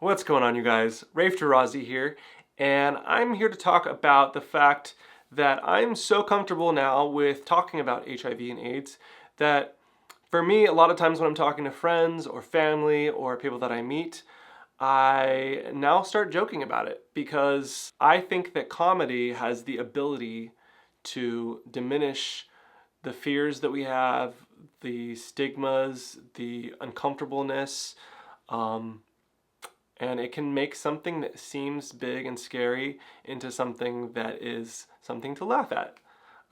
What's going on, you guys? Raif Derrazi here, and I'm here to talk about the fact that I'm so comfortable now with talking about HIV and AIDS that for me, a lot of times when I'm talking to friends or family or people that I meet, I now start joking about it because I think that comedy has the ability to diminish the fears that we have, the stigmas, the uncomfortableness, um, and it can make something that seems big and scary into something that is something to laugh at.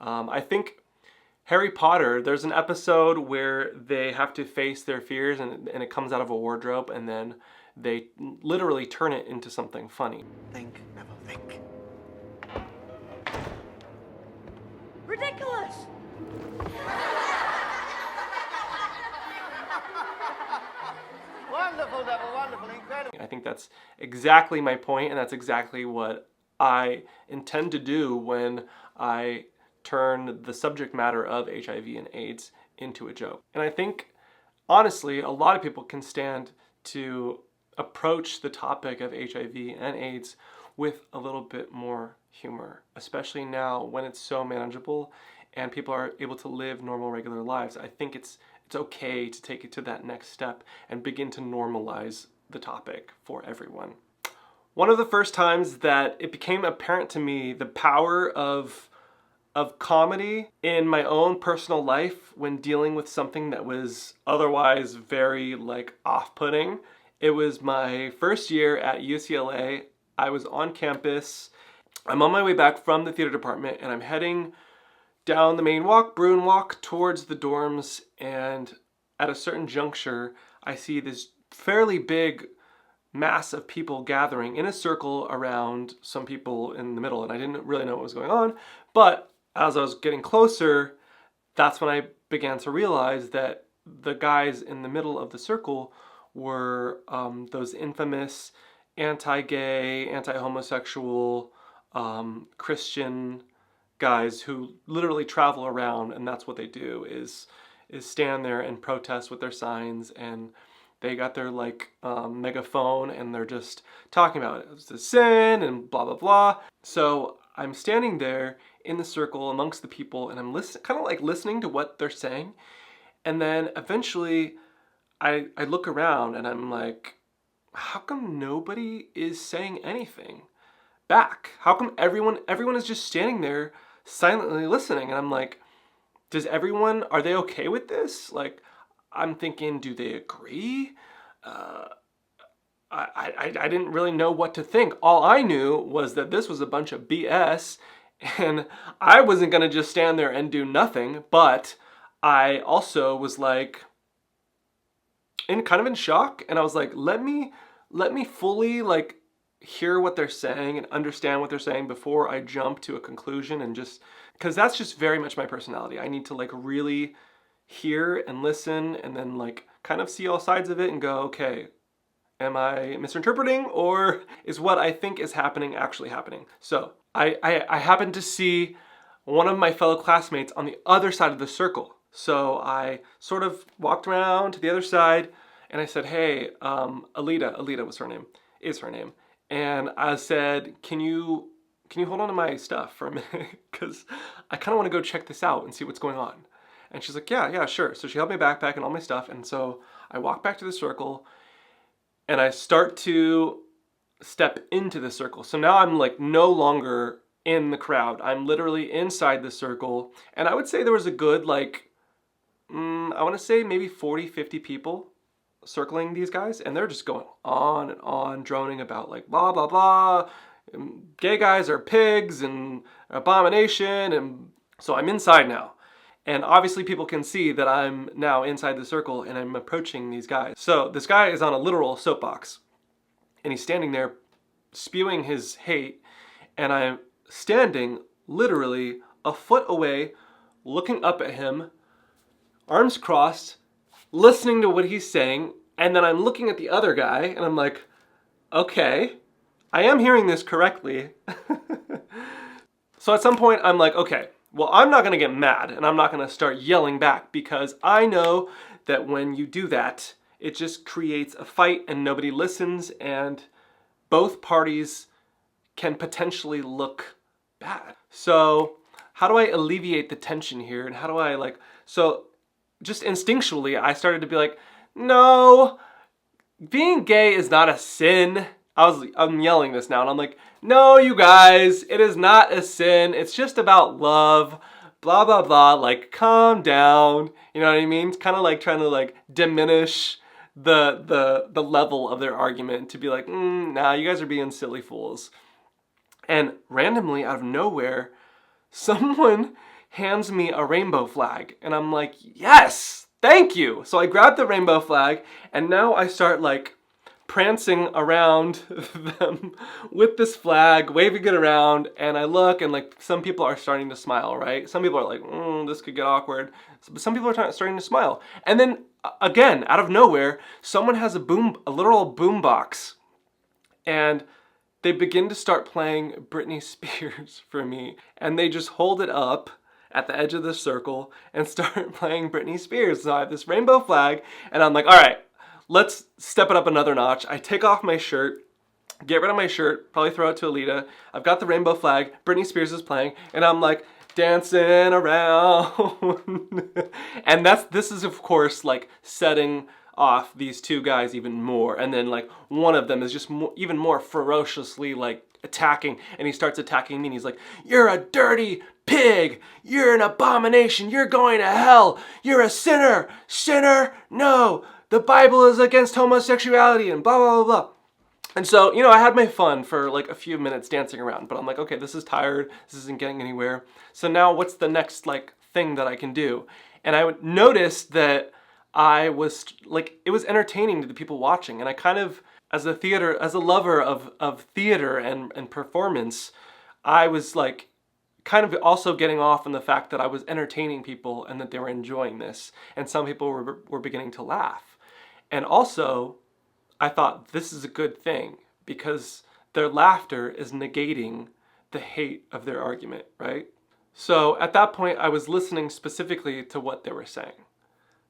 I think Harry Potter, there's an episode where they have to face their fears and it comes out of a wardrobe and then they literally turn it into something funny. Think, Neville, think. Ridiculous! Wonderful, Neville, wonderful, incredible. I think that's exactly my point, and that's exactly what I intend to do when I turn the subject matter of HIV and AIDS into a joke. And I think, honestly, a lot of people can stand to approach the topic of HIV and AIDS with a little bit more humor, especially now when it's so manageable and people are able to live normal, regular lives. I think it's okay to take it to that next step and begin to normalize the topic for everyone. One of the first times that it became apparent to me the power of comedy in my own personal life when dealing with something that was otherwise very off-putting. It was my first year at UCLA. I was on campus. I'm on my way back from the theater department and I'm heading down the main walk, Bruin Walk, towards the dorms, and at a certain juncture, I see this fairly big mass of people gathering in a circle around some people in the middle, and I didn't really know what was going on, but as I was getting closer, that's when I began to realize that the guys in the middle of the circle were those infamous anti-gay, anti-homosexual, Christian guys who literally travel around, and that's what they do is stand there and protest with their signs, and they got their megaphone and they're just talking about it. It's a sin and blah blah blah. So I'm standing there in the circle amongst the people and I'm listening to what they're saying, and then eventually I look around and I'm like, how come nobody is saying anything back? How come everyone is just standing there silently listening? And I'm like, are they okay with this? I'm thinking, do they agree? I didn't really know what to think. All I knew was that this was a bunch of BS and I wasn't gonna just stand there and do nothing, but I also was in shock, and I was like, let me fully hear what they're saying and understand what they're saying before I jump to a conclusion, and just because that's just very much my personality. I need to really hear and listen and then kind of see all sides of it and go, okay, am I misinterpreting, or is what I think is happening actually happening? So I happened to see one of my fellow classmates on the other side of the circle. So I sort of walked around to the other side and I said, hey, Alita was her name, is her name. And I said, can you hold on to my stuff for a minute? Because I kind of want to go check this out and see what's going on. And she's like, yeah, sure. So she held my backpack and all my stuff. And so I walk back to the circle and I start to step into the circle. So now I'm no longer in the crowd. I'm literally inside the circle. And I would say there was a good I want to say maybe 40, 50 people circling these guys, and they're just going on and on, droning about blah blah blah, gay guys are pigs and abomination. And so I'm inside now, and obviously people can see that I'm now inside the circle and I'm approaching these guys. So this guy is on a literal soapbox and he's standing there spewing his hate, and I'm standing literally a foot away looking up at him, arms crossed, listening to what he's saying, and then I'm looking at the other guy and I'm like, okay, I am hearing this correctly. So at some point I'm like, okay, well, I'm not gonna get mad and I'm not gonna start yelling back, because I know that when you do that, it just creates a fight and nobody listens, and both parties can potentially look bad. So how do I alleviate the tension here? And how do I so just instinctually, I started to be like, no, being gay is not a sin. I'm yelling this now, and I'm like, no, you guys, it is not a sin. It's just about love, blah, blah, blah. Like, calm down. You know what I mean? It's kind of like trying to like diminish the level of their argument to be like, nah, you guys are being silly fools. And randomly, out of nowhere, someone hands me a rainbow flag, and I'm like, yes, thank you. So I grab the rainbow flag, and now I start like prancing around them with this flag, waving it around, and I look, and like some people are starting to smile, right? Some people are like, this could get awkward. But some people are starting to smile. And then again, out of nowhere, someone has a literal boom box, and they begin to start playing Britney Spears for me. And they just hold it up at the edge of the circle and start playing Britney Spears. So I have this rainbow flag, and I'm like, all right, let's step it up another notch. I take off my shirt, get rid of my shirt, probably throw it to Alita. I've got the rainbow flag, Britney Spears is playing, and I'm like dancing around. And this is of course like setting off these two guys even more. And then like one of them is just even more ferociously like attacking, and he starts attacking me, and he's like, you're a dirty pig, you're an abomination, you're going to hell, you're a sinner, no, the Bible is against homosexuality, and blah, blah, blah, blah. And so, you know, I had my fun for like a few minutes dancing around, but I'm like, okay, this is tired, this isn't getting anywhere. So now what's the next like thing that I can do? And I would notice that I was like, it was entertaining to the people watching, and I kind of, as a lover of theater and performance, I was like kind of also getting off on the fact that I was entertaining people and that they were enjoying this, and some people were beginning to laugh. And also, I thought this is a good thing because their laughter is negating the hate of their argument, right? So at that point, I was listening specifically to what they were saying.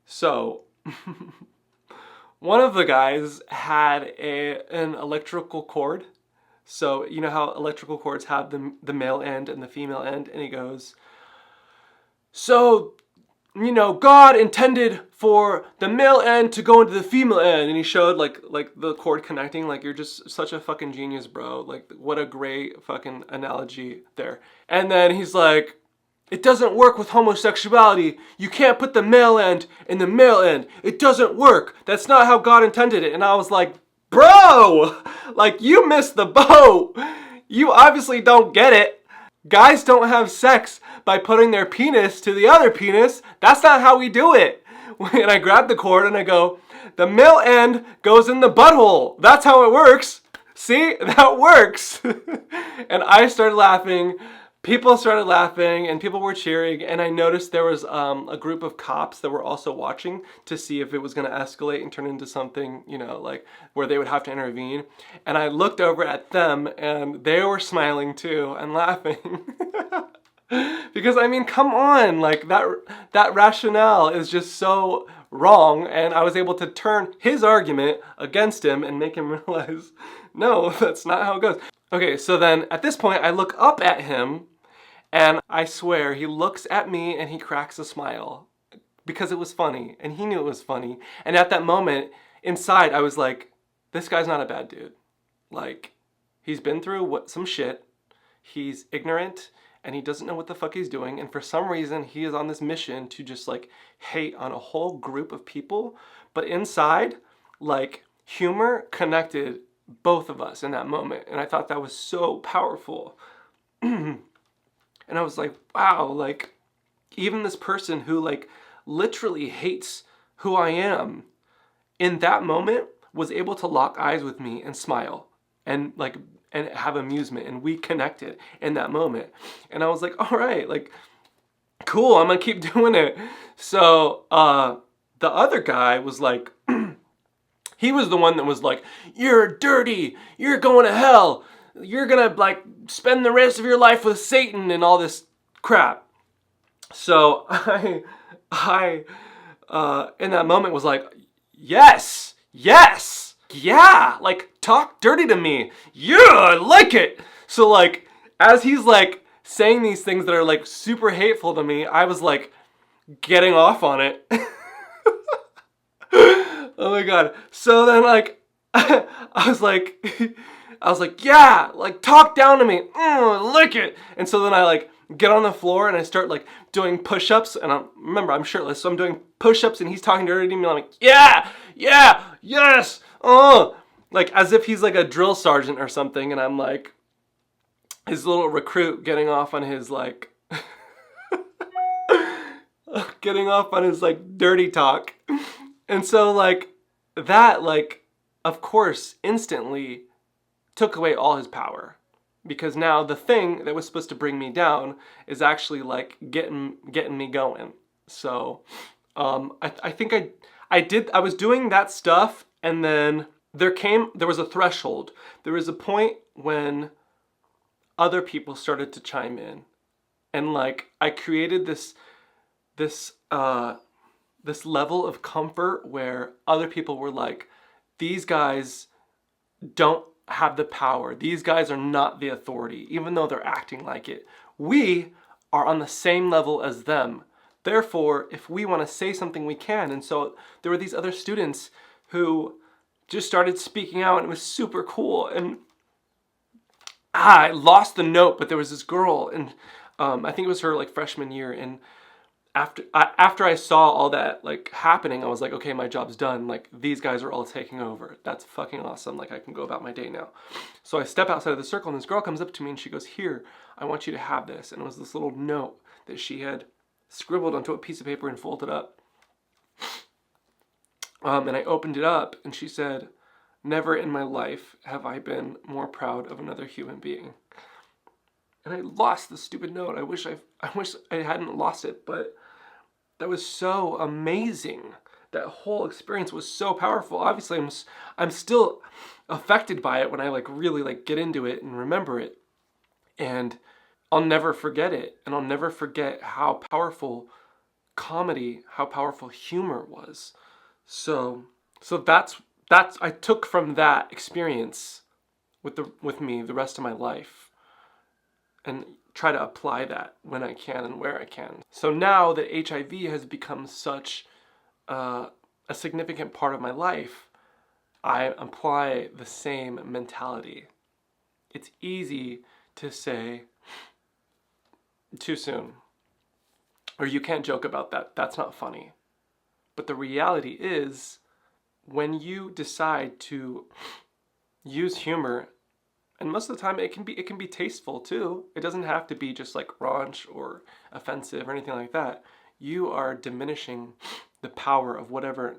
So one of the guys had an electrical cord. So you know how electrical cords have the male end and the female end, and he goes, so, you know, God intended for the male end to go into the female end, and he showed like the cord connecting. Like, you're just such a fucking genius, bro. Like, what a great fucking analogy there. And then he's like, it doesn't work with homosexuality. You can't put the male end in the male end. It doesn't work. That's not how God intended it. And I was like, bro, like, you missed the boat. You obviously don't get it. Guys don't have sex by putting their penis to the other penis. That's not how we do it. And I grab the cord and I go, the male end goes in the butthole. That's how it works. See, that works. And I started laughing. People started laughing and people were cheering, and I noticed there was a group of cops that were also watching to see if it was going to escalate and turn into something, you know, like where they would have to intervene. And I looked over at them and they were smiling too and laughing. Because I mean, come on, like that rationale is just so wrong, and I was able to turn his argument against him and make him realize, no, that's not how it goes. Okay, so then at this point I look up at him, and I swear he looks at me and he cracks a smile because it was funny, and he knew it was funny. And at that moment inside I was like, this guy's not a bad dude. Like, he's been through some shit, he's ignorant, and he doesn't know what the fuck he's doing, and for some reason he is on this mission to just like hate on a whole group of people. But inside, like, humor connected both of us in that moment, and I thought that was so powerful. And I was like, wow, like, even this person who like literally hates who I am, in that moment was able to lock eyes with me and smile and like and have amusement, and we connected in that moment. And I was like, all right, like, cool, I'm gonna keep doing it. So the other guy was like, he was the one that was like, you're dirty, you're going to hell, you're gonna like spend the rest of your life with Satan and all this crap. So I in that moment was like, yes, yes, yeah, like talk dirty to me. Yeah, I like it. So like, as he's like saying these things that are like super hateful to me, I was like getting off on it. Oh my god. So then like, I was like, yeah, like talk down to me. I like it. And so then I like get on the floor and I start like doing push-ups, and I'm shirtless, so I'm doing push-ups and he's talking dirty to me, and I'm like, yeah, yeah, yes, like as if he's like a drill sergeant or something, and I'm like his little recruit getting off on his like getting off on his like dirty talk. And so like that, like, of course, instantly took away all his power, because now the thing that was supposed to bring me down is actually like getting me going. So I think I was doing that stuff, and then there was a threshold. There was a point when other people started to chime in, and like I created this level of comfort where other people were like, these guys don't have the power. These guys are not the authority, even though they're acting like it. We are on the same level as them. Therefore, if we want to say something, we can. And so there were these other students who just started speaking out, and it was super cool. And I lost the note, but there was this girl, and I think it was her like freshman year, and after I saw all that like happening, I was like, okay, my job's done. Like, these guys are all taking over. That's fucking awesome. Like, I can go about my day now. So I step outside of the circle, and this girl comes up to me and she goes, here, I want you to have this. And it was this little note that she had scribbled onto a piece of paper and folded up. And I opened it up, and she said, never in my life have I been more proud of another human being. And I lost the stupid note. I wish I hadn't lost it, but that was so amazing. That whole experience was so powerful. Obviously, I'm still affected by it when I like really like get into it and remember it. And I'll never forget it. And I'll never forget how powerful comedy, how powerful humor was. So that's I took from that experience with me the rest of my life, and try to apply that when I can and where I can. So now that HIV has become such a significant part of my life, I apply the same mentality. It's easy to say, too soon, or you can't joke about that, that's not funny. But the reality is, when you decide to use humor, and most of the time it can be tasteful too. It doesn't have to be just like raunch or offensive or anything like that. You are diminishing the power of whatever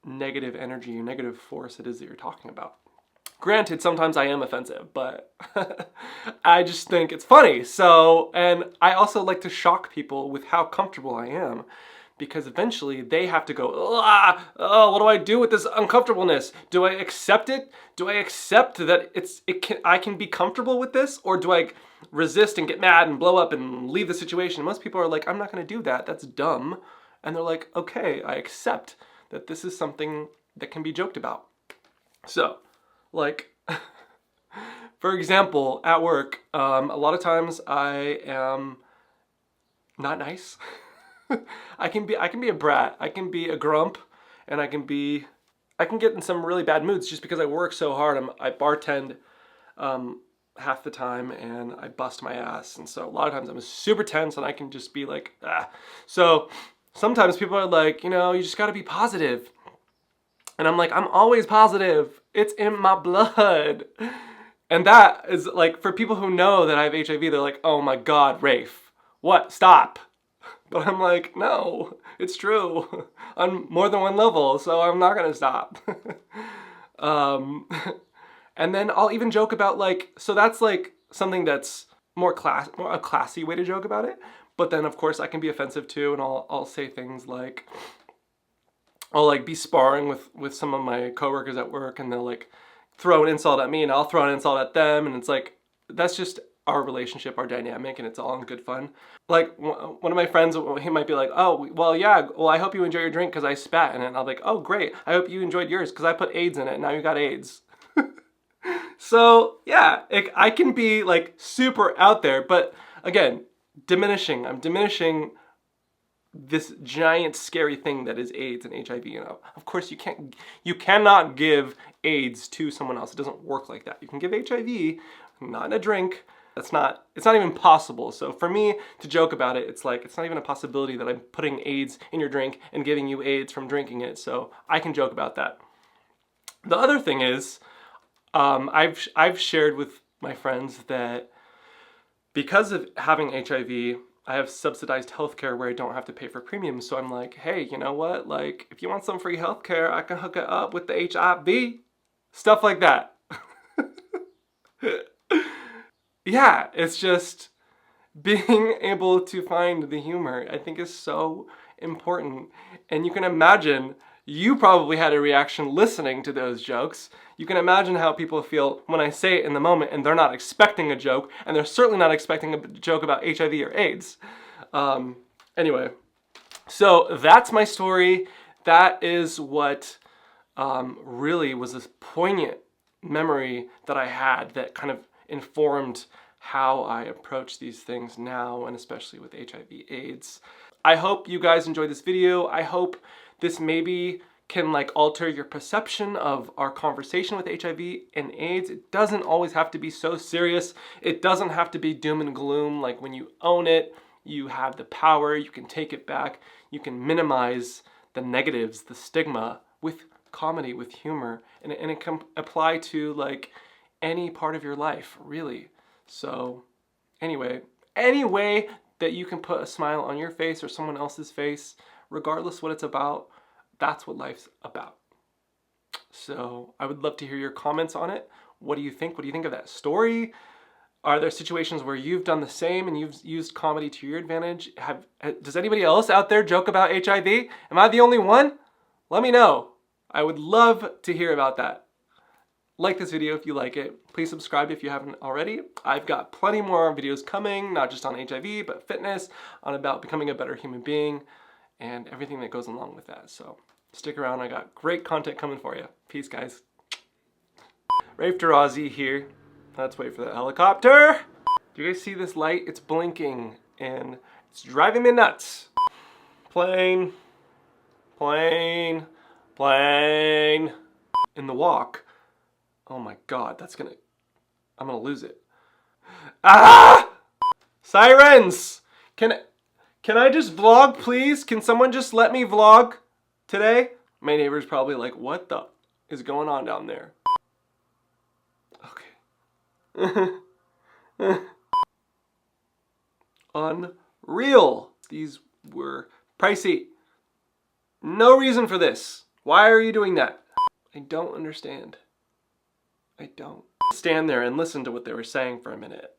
negative energy or negative force it is that you're talking about. Granted, sometimes I am offensive, but I just think it's funny. So, and I also like to shock people with how comfortable I am, because eventually they have to go, oh, what do I do with this uncomfortableness? Do I accept it? Do I accept that I can be comfortable with this? Or do I resist and get mad and blow up and leave the situation? Most people are like, I'm not going to do that. That's dumb. And they're like, okay, I accept that this is something that can be joked about. So, like, for example, at work, a lot of times I am not nice. I can be a brat. I can be a grump, and I can get in some really bad moods just because I work so hard. I bartend half the time, and I bust my ass, and so a lot of times I'm super tense, and I can just be like, ah. So sometimes people are like, you just got to be positive, and I'm like, I'm always positive. It's in my blood. And that is like, for people who know that I have HIV, they're like, oh my God, Raif, what? Stop. But I'm like, no, it's true on more than one level, so I'm not gonna stop. And then I'll even joke about like, so that's like something that's more a classy way to joke about it. But then of course I can be offensive too, and I'll say things like, I'll like be sparring with some of my coworkers at work, and they'll like throw an insult at me, and I'll throw an insult at them, and it's like, that's just our relationship, our dynamic, and it's all in good fun. Like one of my friends, he might be like, oh, well, yeah, well, I hope you enjoy your drink because I spat in it. And I'll be like, oh, great. I hope you enjoyed yours because I put AIDS in it and now you got AIDS. So yeah, I can be like super out there, but again, I'm diminishing this giant scary thing that is AIDS and HIV. You know, of course you cannot give AIDS to someone else. It doesn't work like that. You can give HIV, not in a drink. It's not even possible. So for me to joke about it, it's like, it's not even a possibility that I'm putting AIDS in your drink and giving you AIDS from drinking it. So I can joke about that. The other thing is, I've shared with my friends that because of having HIV, I have subsidized healthcare where I don't have to pay for premiums. So I'm like, hey, you know what? Like, if you want some free healthcare, I can hook it up with the HIV. Stuff like that. Yeah, it's just being able to find the humor, I think, is so important. And you can imagine, you probably had a reaction listening to those jokes. You can imagine how people feel when I say it in the moment and they're not expecting a joke, and they're certainly not expecting a joke about HIV or AIDS. Anyway, so that's my story. That is what really was this poignant memory that I had that kind of informed how I approach these things now, and especially with HIV/AIDS. I hope you guys enjoyed this video. I hope this maybe can like alter your perception of our conversation with HIV and AIDS. It doesn't always have to be so serious. It doesn't have to be doom and gloom. Like, when you own it, you have the power, you can take it back, you can minimize the negatives, the stigma, with comedy, with humor, and it can apply to like any part of your life, really. So anyway, any way that you can put a smile on your face or someone else's face, regardless what it's about, that's what life's about. So I would love to hear your comments on it. What do you think? What do you think of that story? Are there situations where you've done the same and you've used comedy to your advantage? Does anybody else out there joke about HIV? Am I the only one? Let me know. I would love to hear about that. Like this video if you like it. Please subscribe if you haven't already. I've got plenty more videos coming, not just on HIV, but fitness, on about becoming a better human being, and everything that goes along with that. So stick around, I got great content coming for you. Peace, guys. Raif Derrazi here. Let's wait for the helicopter. Do you guys see this light? It's blinking and it's driving me nuts. Plane, plane, plane. In the walk. Oh my God, I'm gonna lose it. Ah! Sirens! Can I just vlog, please? Can someone just let me vlog today? My neighbor's probably like, what the is going on down there? Okay. Unreal. These were pricey. No reason for this. Why are you doing that? I don't understand. I don't. Stand there and listen to what they were saying for a minute.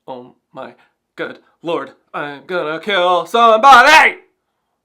Oh my good Lord, I'm gonna kill somebody!